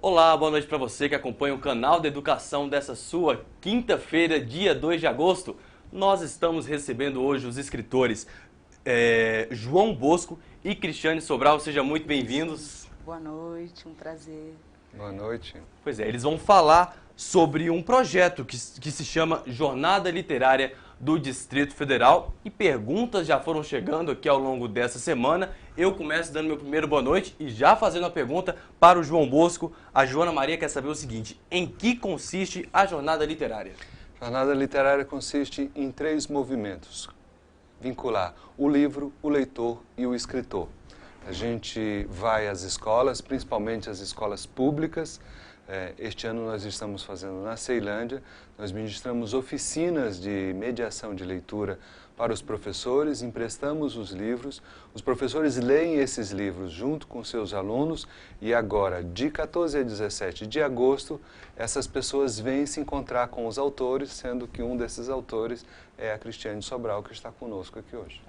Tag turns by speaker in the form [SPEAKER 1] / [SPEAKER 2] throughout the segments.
[SPEAKER 1] Olá, boa noite para você que acompanha o canal da Educação dessa sua quinta-feira, dia 2 de agosto. Nós estamos recebendo hoje os escritores João Bosco e Cristiane Sobral. Sejam muito bem-vindos.
[SPEAKER 2] Boa noite, um prazer.
[SPEAKER 3] Boa noite.
[SPEAKER 1] Pois é, eles vão falar sobre um projeto que se chama Jornada Literária do Distrito Federal e perguntas já foram chegando aqui ao longo dessa semana. Eu começo dando meu primeiro boa noite e já fazendo a pergunta para o João Bosco. A Joana Maria quer saber o seguinte: em que consiste a jornada literária?
[SPEAKER 3] A jornada literária consiste em 3 movimentos: vincular o livro, o leitor e o escritor. A gente vai às escolas, principalmente às escolas públicas. Este ano nós estamos fazendo na Ceilândia, nós ministramos oficinas de mediação de leitura para os professores, emprestamos os livros, os professores leem esses livros junto com seus alunos e agora, de 14 a 17 de agosto, essas pessoas vêm se encontrar com os autores, sendo que um desses autores é a Cristiane Sobral, que está conosco aqui hoje.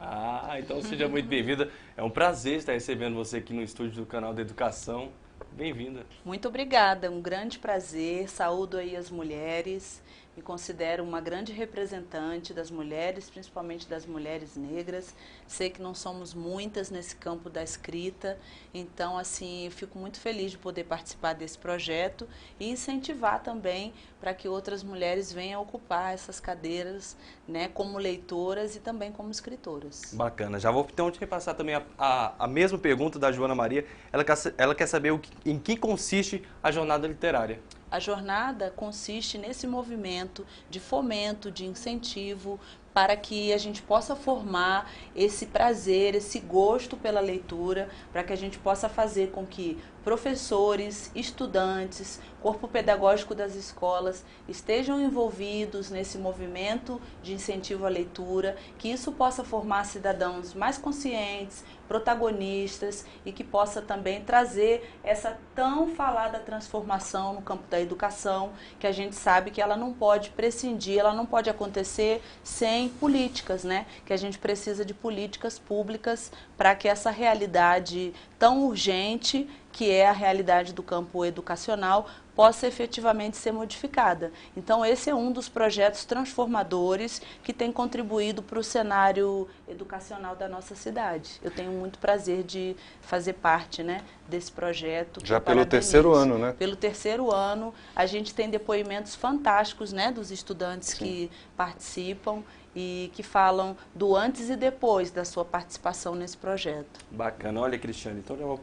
[SPEAKER 1] Então seja muito bem-vinda. É um prazer estar recebendo você aqui no estúdio do canal da Educação. Bem-vinda.
[SPEAKER 2] Muito obrigada, um grande prazer, saúdo aí as mulheres, me considero uma grande representante das mulheres, principalmente das mulheres negras. Sei que não somos muitas nesse campo da escrita, então assim, eu fico muito feliz de poder participar desse projeto e incentivar também para que outras mulheres venham ocupar essas cadeiras, né, como leitoras e também como escritoras.
[SPEAKER 1] Bacana. Já vou então te repassar também a mesma pergunta da Joana Maria. Ela quer saber em que consiste a jornada literária.
[SPEAKER 2] A jornada consiste nesse movimento de fomento, de incentivo, para que a gente possa formar esse prazer, esse gosto pela leitura, para que a gente possa fazer com que professores, estudantes, corpo pedagógico das escolas estejam envolvidos nesse movimento de incentivo à leitura, que isso possa formar cidadãos mais conscientes, protagonistas e que possa também trazer essa tão falada transformação no campo da educação, que a gente sabe que ela não pode prescindir, ela não pode acontecer sem políticas, né? Que a gente precisa de políticas públicas para que essa realidade tão urgente, que é a realidade do campo educacional, possa efetivamente ser modificada. Então esse é um dos projetos transformadores que tem contribuído para o cenário educacional da nossa cidade. Eu tenho muito prazer de fazer parte, né, desse projeto.
[SPEAKER 3] Já pelo terceiro ano, né?
[SPEAKER 2] Pelo terceiro ano, a gente tem depoimentos fantásticos, né, dos estudantes que participam e que falam do antes e depois da sua participação nesse projeto.
[SPEAKER 1] Bacana. Olha, Cristiane, então já vou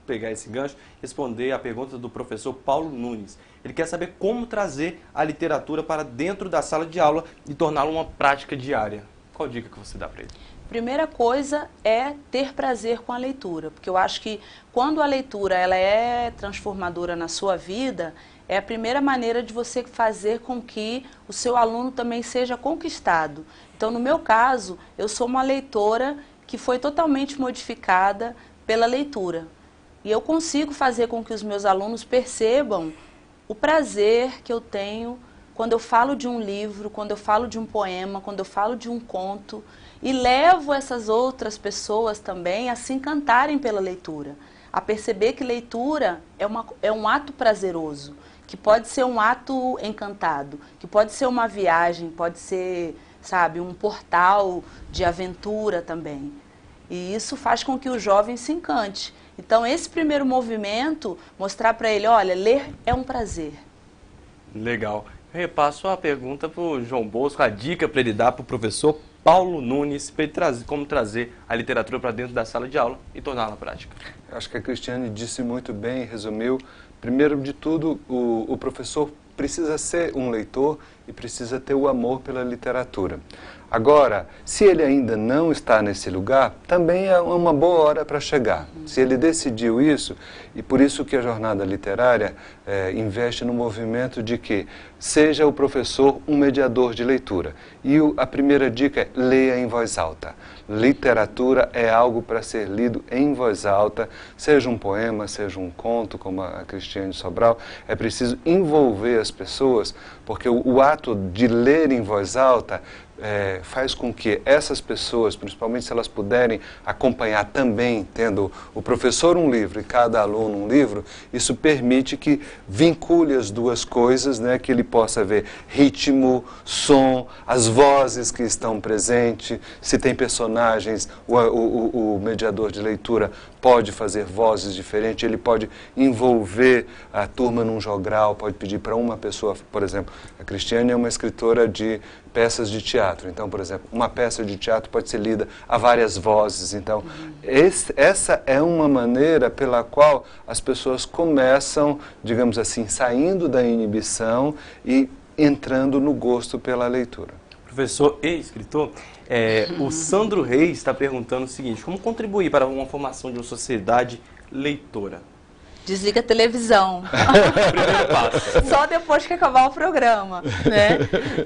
[SPEAKER 1] pegar esse gancho e responder a pergunta do professor Paulo Nunes. Ele quer saber como trazer a literatura para dentro da sala de aula e torná-la uma prática diária. Qual dica que você dá para ele?
[SPEAKER 2] Primeira coisa é ter prazer com a leitura, porque eu acho que quando a leitura ela é transformadora na sua vida, é a primeira maneira de você fazer com que o seu aluno também seja conquistado. Então, no meu caso, eu sou uma leitora que foi totalmente modificada pela leitura. E eu consigo fazer com que os meus alunos percebam o prazer que eu tenho quando eu falo de um livro, quando eu falo de um poema, quando eu falo de um conto, e levo essas outras pessoas também a se encantarem pela leitura, a perceber que leitura é um ato prazeroso, que pode ser um ato encantado, que pode ser uma viagem, pode ser, sabe, um portal de aventura também. E isso faz com que o jovem se encante. Então, esse primeiro movimento, mostrar para ele, olha, ler é um prazer.
[SPEAKER 1] Legal. Eu repasso a pergunta para o João Bosco, a dica para ele dar para o professor Paulo Nunes, para ele como trazer a literatura para dentro da sala de aula e torná-la prática.
[SPEAKER 3] Eu acho que a Cristiane disse muito bem, resumiu. Primeiro de tudo, o professor precisa ser um leitor e precisa ter o amor pela literatura. Agora, se ele ainda não está nesse lugar, também é uma boa hora para chegar. Se ele decidiu isso, e por isso que a jornada literária investe no movimento de que seja o professor um mediador de leitura. E a primeira dica é leia em voz alta. Literatura é algo para ser lido em voz alta, seja um poema, seja um conto, como a Cristiane Sobral. É preciso envolver as pessoas, porque o ato de ler em voz alta faz com que essas pessoas, principalmente se elas puderem acompanhar também, tendo o professor um livro e cada aluno um livro, isso permite que vincule as duas coisas, né, que ele possa ver ritmo, som, as vozes que estão presentes, se tem personagens, o mediador de leitura pode fazer vozes diferentes, ele pode envolver a turma num jogral, pode pedir para uma pessoa, por exemplo, a Cristiane é uma escritora de peças de teatro, então, por exemplo, uma peça de teatro pode ser lida a várias vozes, então, essa é uma maneira pela qual as pessoas começam, digamos assim, saindo da inibição e entrando no gosto pela leitura.
[SPEAKER 1] Professor e escritor, o Sandro Reis está perguntando o seguinte: como contribuir para uma formação de uma sociedade leitora?
[SPEAKER 2] Desliga a televisão.
[SPEAKER 1] Primeiro passo.
[SPEAKER 2] Só depois que acabar o programa, né?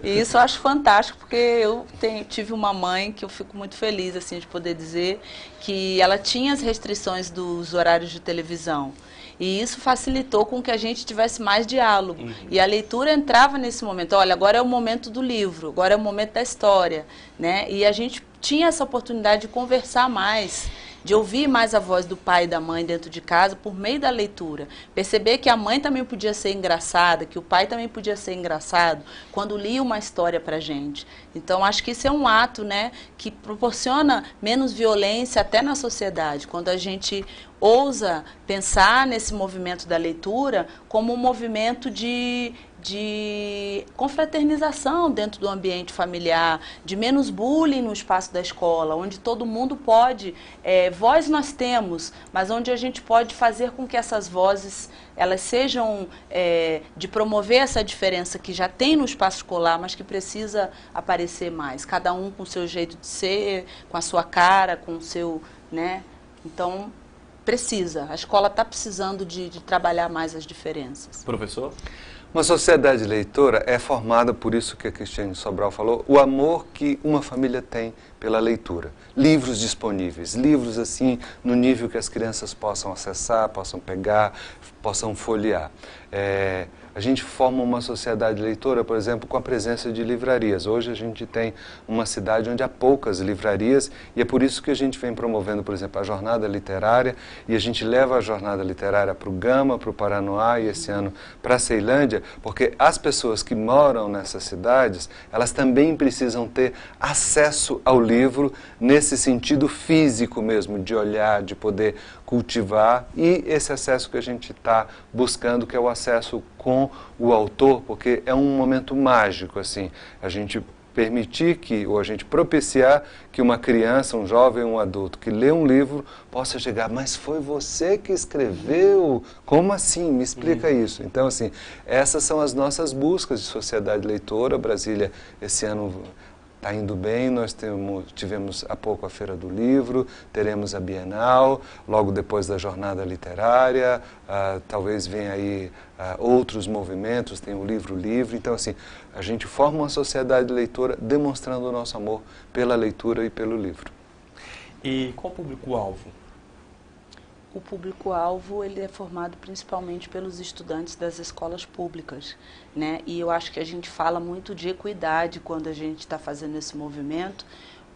[SPEAKER 2] E isso eu acho fantástico, porque eu tive uma mãe que eu fico muito feliz assim de poder dizer que ela tinha as restrições dos horários de televisão. E isso facilitou com que a gente tivesse mais diálogo. E a leitura entrava nesse momento. Olha, agora é o momento do livro, agora é o momento da história, né? E a gente tinha essa oportunidade de conversar mais, de ouvir mais a voz do pai e da mãe dentro de casa por meio da leitura. Perceber que a mãe também podia ser engraçada, que o pai também podia ser engraçado, quando lia uma história pra gente. Então, acho que isso é um ato, né, que proporciona menos violência até na sociedade, quando a gente ousa pensar nesse movimento da leitura como um movimento de confraternização dentro do ambiente familiar, de menos bullying no espaço da escola, onde todo mundo pode, voz nós temos, mas onde a gente pode fazer com que essas vozes elas sejam de promover essa diferença que já tem no espaço escolar, mas que precisa aparecer mais, cada um com o seu jeito de ser, com a sua cara, com o seu, né? Então, precisa, a escola está precisando de trabalhar mais as diferenças.
[SPEAKER 1] Professor?
[SPEAKER 3] Uma sociedade leitora é formada, por isso que a Cristiane Sobral falou, o amor que uma família tem pela leitura. Livros disponíveis, livros assim, no nível que as crianças possam acessar, possam pegar, possam folhear. A gente forma uma sociedade leitora, por exemplo, com a presença de livrarias. Hoje a gente tem uma cidade onde há poucas livrarias e é por isso que a gente vem promovendo, por exemplo, a jornada literária, e a gente leva a jornada literária para o Gama, para o Paranoá e esse ano para a Ceilândia, porque as pessoas que moram nessas cidades, elas também precisam ter acesso ao livro nesse sentido físico mesmo, de olhar, de poder cultivar, e esse acesso que a gente está buscando, que é o acesso com o autor, porque é um momento mágico, assim, a gente permitir que, ou a gente propiciar que uma criança, um jovem, um adulto que lê um livro possa chegar, mas foi você que escreveu? Como assim? Me explica isso. Então, assim, essas são as nossas buscas de sociedade leitora. Brasília, esse ano, está indo bem, nós tivemos há pouco a Feira do Livro, teremos a Bienal, logo depois da Jornada Literária, talvez venha aí outros movimentos, tem o Livro Livre. Então, assim, a gente forma uma sociedade leitora demonstrando o nosso amor pela leitura e pelo livro.
[SPEAKER 1] E qual o público-alvo?
[SPEAKER 2] O público-alvo ele é formado principalmente pelos estudantes das escolas públicas, né? E eu acho que a gente fala muito de equidade quando a gente está fazendo esse movimento,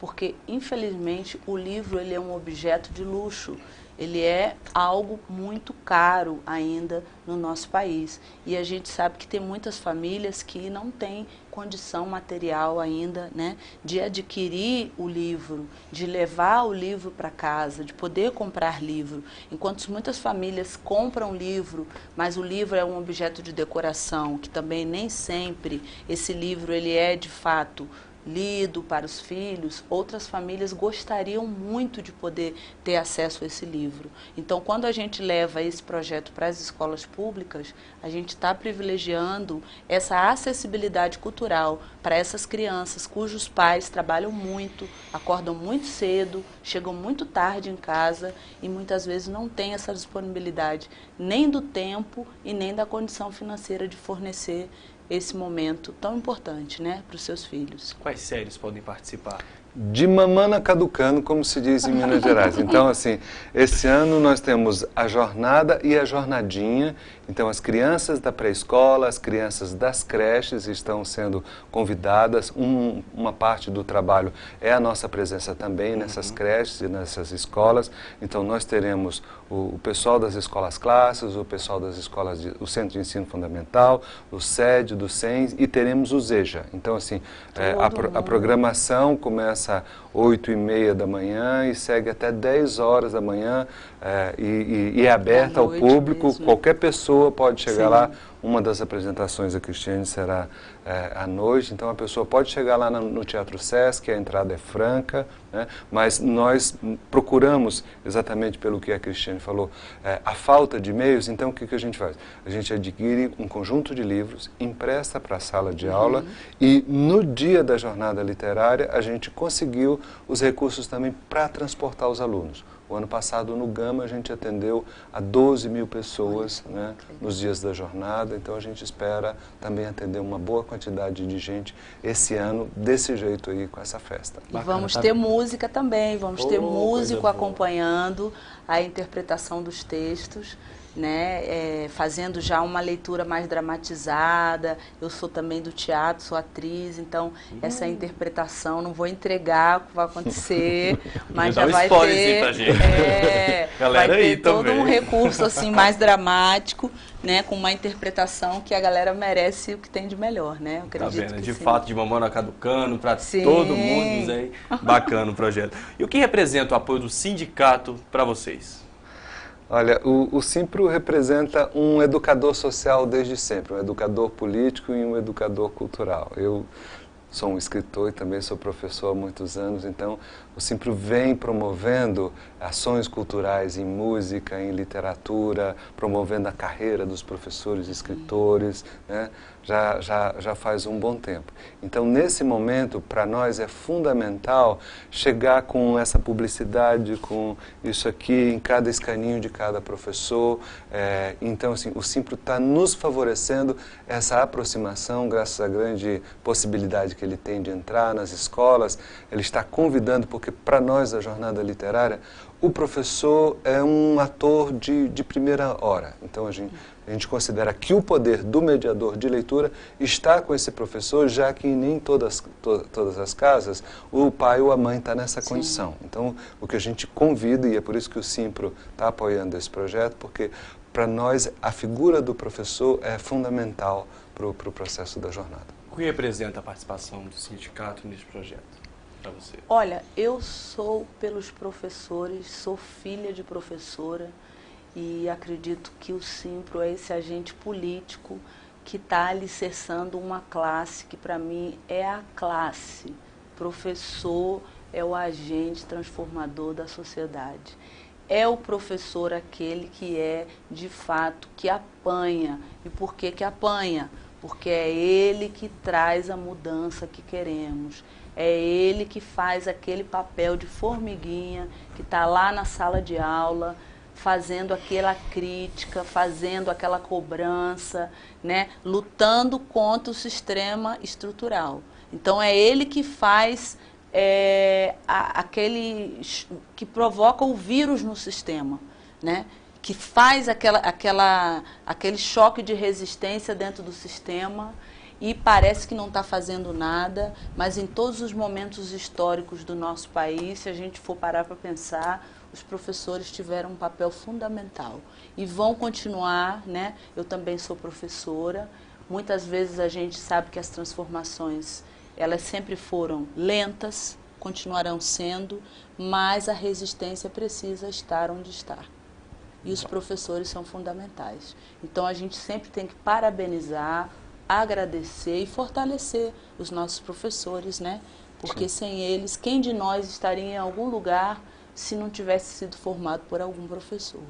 [SPEAKER 2] porque, infelizmente, o livro ele é um objeto de luxo. Ele é algo muito caro ainda no nosso país. E a gente sabe que tem muitas famílias que não têm condição material ainda, né, de adquirir o livro, de levar o livro para casa, de poder comprar livro. Enquanto muitas famílias compram livro, mas o livro é um objeto de decoração, que também nem sempre esse livro ele é de fato lido para os filhos, outras famílias gostariam muito de poder ter acesso a esse livro. Então, quando a gente leva esse projeto para as escolas públicas, a gente está privilegiando essa acessibilidade cultural para essas crianças cujos pais trabalham muito, acordam muito cedo, chegam muito tarde em casa e muitas vezes não têm essa disponibilidade nem do tempo e nem da condição financeira de fornecer esse momento tão importante, né, para os seus filhos.
[SPEAKER 1] Quais séries podem participar?
[SPEAKER 3] de mamana caducando, como se diz em Minas Gerais. Então, assim, esse ano nós temos a jornada e a jornadinha. Então, as crianças da pré-escola, as crianças das creches estão sendo convidadas. Uma parte do trabalho é a nossa presença também nessas creches e nessas escolas. Então, nós teremos o pessoal das escolas classes, o pessoal das escolas, o Centro de Ensino Fundamental, o SED, do SENS, e teremos o ZEJA. Então, assim, a programação começa às 8h30 da manhã e segue até 10 horas da manhã e é aberta ao público. Mesmo. Qualquer pessoa pode chegar lá. Uma das apresentações da Cristiane será à noite, então a pessoa pode chegar lá no Teatro Sesc, a entrada é franca, né? Mas nós procuramos, exatamente pelo que a Cristiane falou, a falta de meios. Então o que a gente faz? A gente adquire um conjunto de livros, empresta para a sala de aula e no dia da jornada literária a gente conseguiu os recursos também para transportar os alunos. O ano passado, no Gama, a gente atendeu a 12 mil pessoas, né, nos dias da jornada. Então, a gente espera também atender uma boa quantidade de gente esse ano, desse jeito aí, com essa festa.
[SPEAKER 2] E vamos ter música também, vamos ter músico acompanhando a interpretação dos textos, né, fazendo já uma leitura mais dramatizada. Eu sou também do teatro, sou atriz, então essa interpretação, não vou entregar o que vai acontecer, mas já vai ter,
[SPEAKER 1] pra gente. Galera,
[SPEAKER 2] vai ter
[SPEAKER 1] aí
[SPEAKER 2] todo
[SPEAKER 1] também.
[SPEAKER 2] um recurso assim mais dramático, né, com uma interpretação que a galera merece o que tem de melhor, né? Eu acredito
[SPEAKER 1] tá vendo?
[SPEAKER 2] que
[SPEAKER 1] De
[SPEAKER 2] sim.
[SPEAKER 1] fato, de mamona caducando, para todo mundo aí. Bacana o projeto. E o que representa o apoio do sindicato para vocês?
[SPEAKER 3] Olha, o Simpro representa um educador social desde sempre, um educador político e um educador cultural. Eu sou um escritor e também sou professor há muitos anos, então o Simpro vem promovendo ações culturais em música, em literatura, promovendo a carreira dos professores e escritores, né? Já faz um bom tempo. Então, nesse momento, para nós é fundamental chegar com essa publicidade, com isso aqui em cada escaninho de cada professor. Então, assim, o Simpro está nos favorecendo essa aproximação, graças à grande possibilidade que ele tem de entrar nas escolas. Ele está convidando, porque para nós, da jornada literária, o professor é um ator de primeira hora. Então, a gente considera que o poder do mediador de leitura está com esse professor, já que em nem todas as casas o pai ou a mãe está nessa condição. Então, o que a gente convida, e é por isso que o Simpro está apoiando esse projeto, porque para nós a figura do professor é fundamental para o processo da jornada.
[SPEAKER 1] O que representa a participação do sindicato nesse projeto para você?
[SPEAKER 2] Olha, eu sou pelos professores, sou filha de professora, e acredito que o Simpro é esse agente político que está alicerçando uma classe que, para mim, é a classe. Professor é o agente transformador da sociedade. É o professor aquele que é, de fato, que apanha. E por que apanha? Porque é ele que traz a mudança que queremos. É ele que faz aquele papel de formiguinha que está lá na sala de aula, fazendo aquela crítica, fazendo aquela cobrança, né, lutando contra o sistema estrutural. Então é ele que faz aquele que provoca o vírus no sistema, né, que faz aquele choque de resistência dentro do sistema. E parece que não está fazendo nada, mas em todos os momentos históricos do nosso país, se a gente for parar para pensar, os professores tiveram um papel fundamental e vão continuar, né? Eu também sou professora. Muitas vezes a gente sabe que as transformações, elas sempre foram lentas, continuarão sendo, mas a resistência precisa estar onde está. E os professores são fundamentais. Então a gente sempre tem que parabenizar, agradecer e fortalecer os nossos professores, né? Porque sem eles, quem de nós estaria em algum lugar se não tivesse sido formado por algum professor?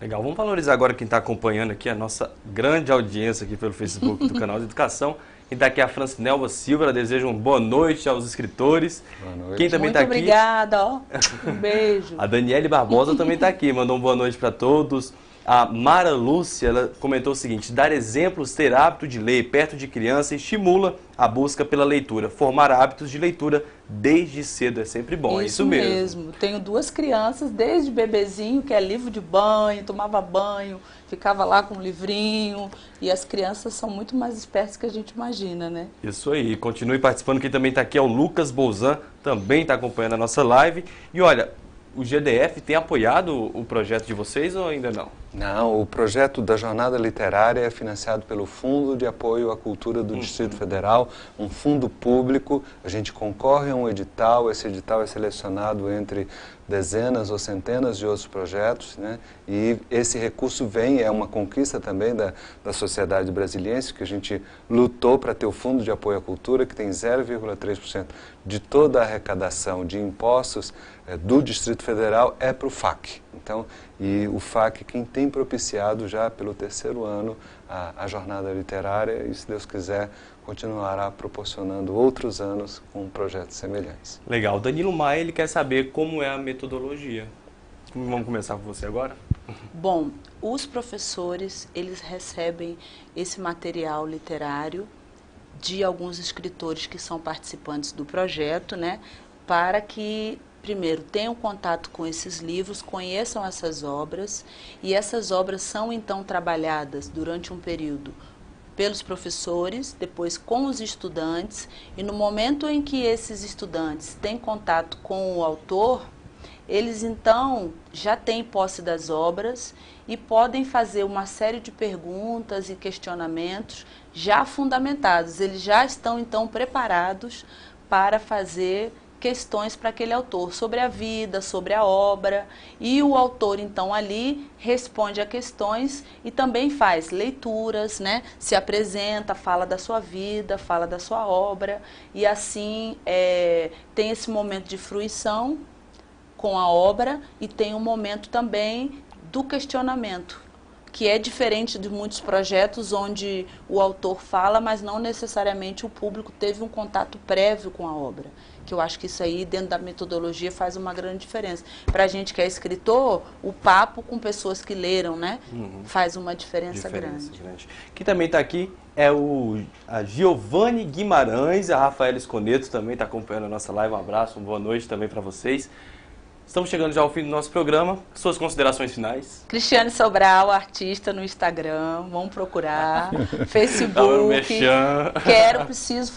[SPEAKER 1] Legal, vamos valorizar agora quem está acompanhando aqui, a nossa grande audiência aqui pelo Facebook do canal de Educação. Quem está aqui é a Francinelva Silva, ela deseja uma boa noite aos escritores. Boa noite. Quem também está aqui...
[SPEAKER 2] Muito obrigada, ó. Um beijo.
[SPEAKER 1] A Daniele Barbosa também está aqui, mandou uma boa noite para todos. A Mara Lúcia, ela comentou o seguinte: dar exemplos, ter hábito de ler perto de criança estimula a busca pela leitura, formar hábitos de leitura desde cedo é sempre bom, é isso mesmo.
[SPEAKER 2] Tenho 2 crianças, desde bebezinho, que é livro de banho, tomava banho, ficava lá com um livrinho, e as crianças são muito mais espertas que a gente imagina, né?
[SPEAKER 1] Isso aí, continue participando, quem também está aqui é o Lucas Bolzan, também está acompanhando a nossa live. E olha, o GDF tem apoiado o projeto de vocês ou ainda não?
[SPEAKER 3] Não, o projeto da Jornada Literária é financiado pelo Fundo de Apoio à Cultura do Distrito Federal, um fundo público. A gente concorre a um edital, esse edital é selecionado entre dezenas ou centenas de outros projetos, né? E esse recurso vem, é uma conquista também da sociedade brasiliense, que a gente lutou para ter o Fundo de Apoio à Cultura, que tem 0,3% de toda a arrecadação de impostos do Distrito Federal é para o FAC. Então, e o FAC, quem tem propiciado já pelo 3º ano a jornada literária, e se Deus quiser, continuará proporcionando outros anos com projetos semelhantes.
[SPEAKER 1] Legal. Danilo Maia, ele quer saber como é a metodologia. Vamos começar com você agora?
[SPEAKER 2] Bom, os professores, eles recebem esse material literário de alguns escritores que são participantes do projeto, né, para que primeiro, tenham contato com esses livros, conheçam essas obras, e essas obras são então trabalhadas durante um período pelos professores, depois com os estudantes, e no momento em que esses estudantes têm contato com o autor, eles então já têm posse das obras e podem fazer uma série de perguntas e questionamentos já fundamentados. Eles já estão então preparados para fazer questões para aquele autor, sobre a vida, sobre a obra, e o autor então ali responde a questões e também faz leituras, né? Se apresenta, fala da sua vida, fala da sua obra, e assim tem esse momento de fruição com a obra e tem um momento também do questionamento, que é diferente de muitos projetos onde o autor fala, mas não necessariamente o público teve um contato prévio com a obra. Que eu acho que isso aí, dentro da metodologia, faz uma grande diferença. Para a gente que é escritor, o papo com pessoas que leram, né, faz uma diferença grande.
[SPEAKER 1] Quem também está aqui é a Giovanni Guimarães, a Rafaela Esconeto também está acompanhando a nossa live. Um abraço, uma boa noite também para vocês. Estamos chegando já ao fim do nosso programa. Suas considerações finais?
[SPEAKER 2] Cristiane Sobral, artista no Instagram, vamos procurar. Facebook. Preciso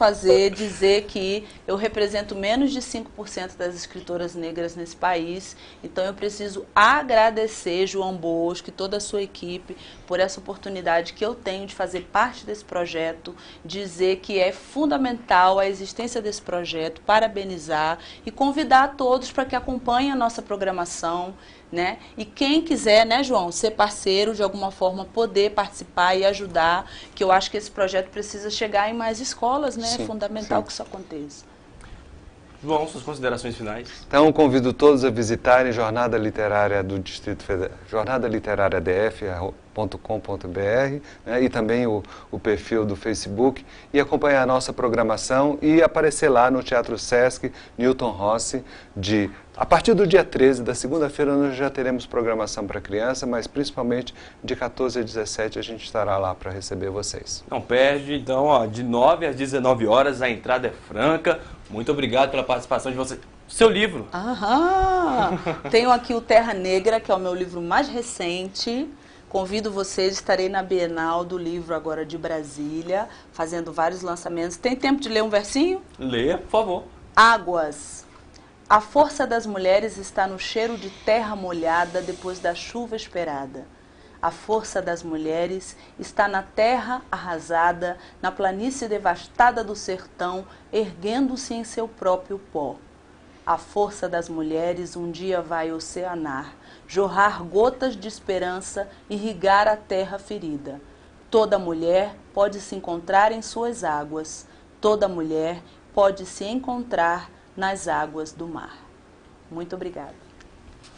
[SPEAKER 2] dizer que eu represento menos de 5% das escritoras negras nesse país. Então eu preciso agradecer João Bosco e toda a sua equipe por essa oportunidade que eu tenho de fazer parte desse projeto, dizer que é fundamental a existência desse projeto, parabenizar e convidar a todos para que acompanhem a nossa programação, né? E quem quiser, né, João, ser parceiro, de alguma forma poder participar e ajudar, que eu acho que esse projeto precisa chegar em mais escolas, né?
[SPEAKER 3] Sim,
[SPEAKER 2] é fundamental
[SPEAKER 3] sim.
[SPEAKER 2] que isso aconteça.
[SPEAKER 1] João, suas considerações finais?
[SPEAKER 3] Então, convido todos a visitarem Jornada Literária do Distrito Federal, jornadaliterariadf.com.br, né, e também o perfil do Facebook, e acompanhar a nossa programação e aparecer lá no Teatro Sesc Newton Rossi, a partir do dia 13, da segunda-feira, nós já teremos programação para criança, mas principalmente de 14 a 17 a gente estará lá para receber vocês.
[SPEAKER 1] Não perde, então, ó, de 9 às 19 horas, a entrada é franca. Muito obrigado pela participação de vocês. Seu livro.
[SPEAKER 2] Tenho aqui o Terra Negra, que é o meu livro mais recente. Convido vocês, estarei na Bienal do Livro agora de Brasília, fazendo vários lançamentos. Tem tempo de ler um versinho?
[SPEAKER 1] Leia, por favor.
[SPEAKER 2] Águas. A força das mulheres está no cheiro de terra molhada depois da chuva esperada. A força das mulheres está na terra arrasada, na planície devastada do sertão, erguendo-se em seu próprio pó. A força das mulheres um dia vai oceanar, jorrar gotas de esperança, irrigar a terra ferida. Toda mulher pode se encontrar em suas águas, toda mulher pode se encontrar nas águas do mar. Muito obrigada.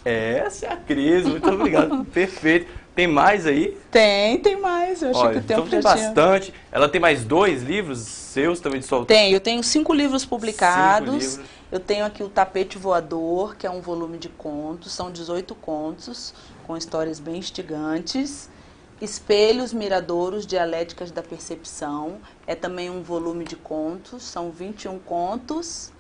[SPEAKER 1] Essa é a Cris, muito obrigado. Perfeito. Tem mais aí?
[SPEAKER 2] Tem mais. Eu achei que o tempo
[SPEAKER 1] então tem
[SPEAKER 2] já tinha.
[SPEAKER 1] bastante. Ela tem mais 2 livros seus também de sua...
[SPEAKER 2] Eu tenho 5 livros publicados.
[SPEAKER 1] 5 livros.
[SPEAKER 2] Eu tenho aqui o Tapete Voador, que é um volume de contos, são 18 contos, com histórias bem instigantes. Espelhos Miradouros, Dialéticas da Percepção. É também um volume de contos, são 21 contos,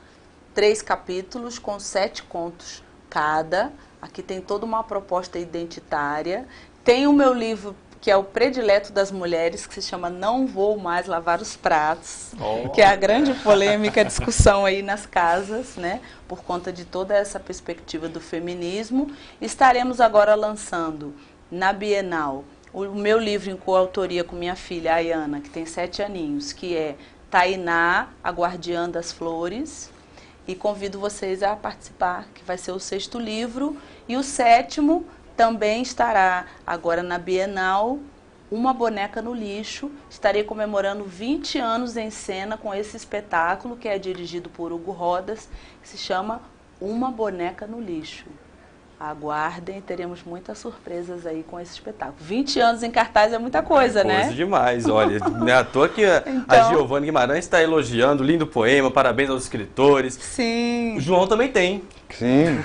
[SPEAKER 2] 3 capítulos com 7 contos cada. Aqui tem toda uma proposta identitária. Tem o meu livro, que é o predileto das mulheres, que se chama Não Vou Mais Lavar os Pratos, que é a grande polêmica, discussão aí nas casas, né, por conta de toda essa perspectiva do feminismo. Estaremos agora lançando na Bienal o meu livro em coautoria com minha filha, a Ayana, que tem 7 aninhos, que é Tainá, a Guardiã das Flores, e convido vocês a participar, que vai ser o 6º livro, e o 7º também estará agora na Bienal, Uma Boneca no Lixo. Estarei comemorando 20 anos em cena com esse espetáculo, que é dirigido por Hugo Rodas, que se chama Uma Boneca no Lixo. Aguardem, teremos muitas surpresas aí com esse espetáculo. 20 anos em cartaz é muita coisa, né?
[SPEAKER 1] Coisa demais, olha. Não é à toa que a Giovana Guimarães está elogiando, lindo poema, parabéns aos escritores.
[SPEAKER 2] Sim.
[SPEAKER 1] O João também tem.
[SPEAKER 3] Sim.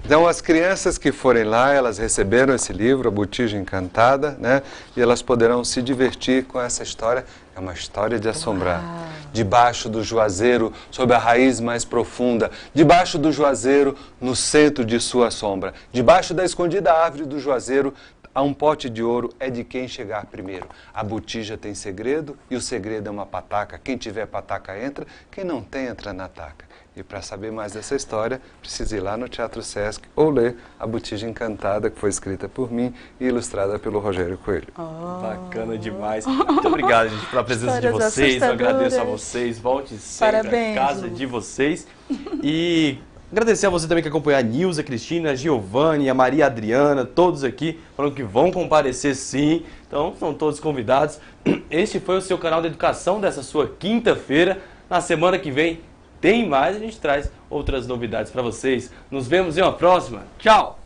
[SPEAKER 3] Então, as crianças que forem lá, elas receberam esse livro, A Botija Encantada, né? E elas poderão se divertir com essa história. É uma história de assombrar. Uau. Debaixo do juazeiro, sob a raiz mais profunda. Debaixo do juazeiro, no centro de sua sombra. Debaixo da escondida árvore do juazeiro, há um pote de ouro, é de quem chegar primeiro. A botija tem segredo e o segredo é uma pataca. Quem tiver pataca entra, quem não tem entra na taca. E para saber mais dessa história, precisa ir lá no Teatro Sesc ou ler A Botija Encantada, que foi escrita por mim e ilustrada pelo Rogério Coelho.
[SPEAKER 1] Bacana demais. Muito obrigado, gente, pela presença de vocês. Eu agradeço a vocês. Volte sempre à casa de vocês. E agradecer a você também que acompanhou a Nilza, a Cristina, a Giovanni, a Maria Adriana, todos aqui, falando que vão comparecer sim. Então, são todos convidados. Este foi o seu canal de educação dessa sua quinta-feira. Na semana que vem tem mais, a gente traz outras novidades para vocês. Nos vemos em uma próxima. Tchau!